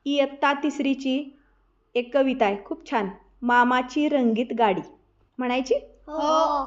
इयत्ता तिसरीची एक कविता आहे, खूप छान. मामाची रंगीत गाडी म्हणायची. हो.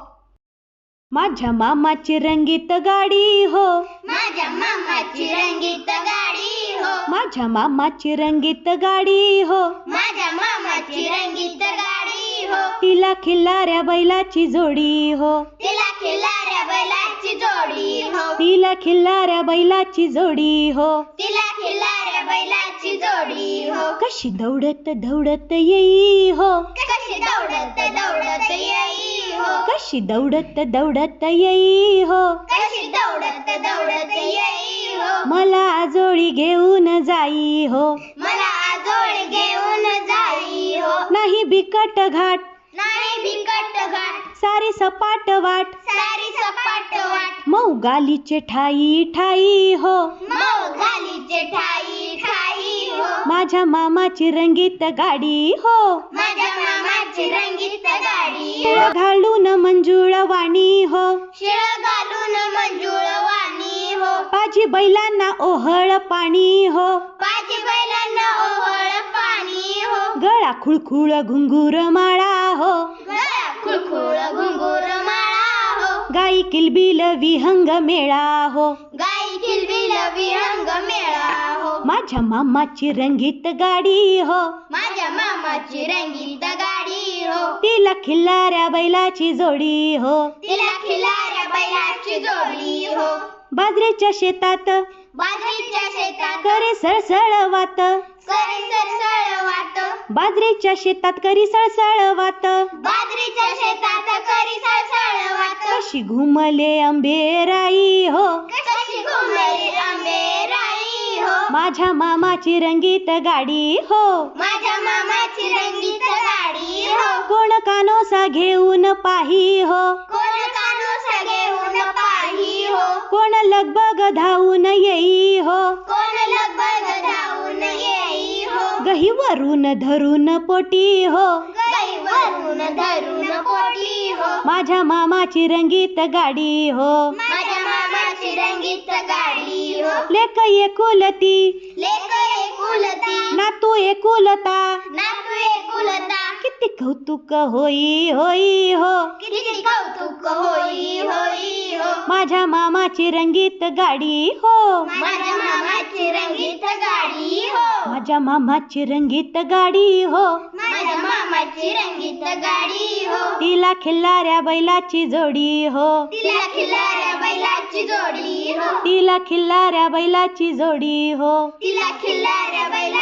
माझ्या मामाची रंगीत गाडी हो, माझ्या मामाची रंगीत गाडी हो, माझ्या मामाची रंगीत गाडी हो, माझ्या मामाची रंगीत गाडी हो, तिला खिल्लाऱ्या बैलाची जोडी हो, तिला खिल्लाऱ्या बैलाची जोडी हो, तिला खिल्लाऱ्या बैलाची जोडी हो. तिला खिल्लाऱ्या बैलाची जोडी हो, कशी दौडत दौडत येई हो, कशी दौडत दौडत येई हो, कशी दौडत दौडत येई हो, कशी दौडत दौडत येई हो, मला आजोळी घेऊन जाई हो, मला आजोळ घेऊन जाई हो, नाही बिकट घाट नाही बिकट घाट, सारी सपाट वाट, सारी सपाट वाट, मऊ गालीचे ठाई ठाई हो, मऊ घालीचे ठाई ठाई हो, माझ्या मामाची रंगीत गाडी हो, माझ्या मामाची रंगीत गाडी शिळ हो, घालून मंजुळ वाणी हो, शिळ घालून मंजुळ वाणी हो, पाजी बैलांना ओहळ पाणी हो, पाची बैलांना ओहळ पाणी हो, गळा खुळखुळ घुंगूर माळा हो, गळा खुळखुळ घुंगूर माळा हो, गाई किलबिल विहंग मेळा हो, गाई किलबिल विहंग मेळा हो, माझ्या मामाची रंगीत गाडी हो, माझ्या मामाची रंगीत गाडी हो, तिला खिल्लाऱ्या बैलाची जोडी हो, तिला खिल्लाऱ्या बैलाची जोडी हो, बाजरीच्या शेतात बाजरीच्या शेतात करे सळसळ वात, करी सरसळ वाट, बाजरीच्या शेतात करी सळसळ वात, बाजरीच्या शेतात करी सरसळ वाट, कशी घुमले अंबेराई हो, कशी घुमली आंबेराई हो, माझ्या मामाची रंगीत गाडी हो, माझ्या मामाची रंगीत गाडी हो, कोण कानोसा घेऊन पाही हो, कोण कानोसा घेऊन पाही हो, कोण लगबग धावून येई हो, कोण लगबग धावून येई हो, गहीवरून धरून पोटी हो, गाईवरून धरून पोटी हो, माझ्या मामाची रंगीत गाडी हो, माझ्या मामाची रंगीत गाडी हो, लेक एकुलती लेक एकुलती, नातू एकुलता, नातू एकुलता, किती कौतुक होई होई हो, किती कौतुक होई होई हो, माझ्या मामाची रंगीत गाडी हो, माझ्या मामाची रंगीत गाडी हो, माझ्या मामाची रंगीत गाडी हो, माझ्या मामाची रंगीत गाडी हो, तिला खिल्लाऱ्या बैलाची जोडी हो, तिला खिल्लाऱ्या बैलाची जोडी हो, तिला खिल्लाऱ्या बैलाची जोडी हो. तिला खिल्लाऱ्या बैलाची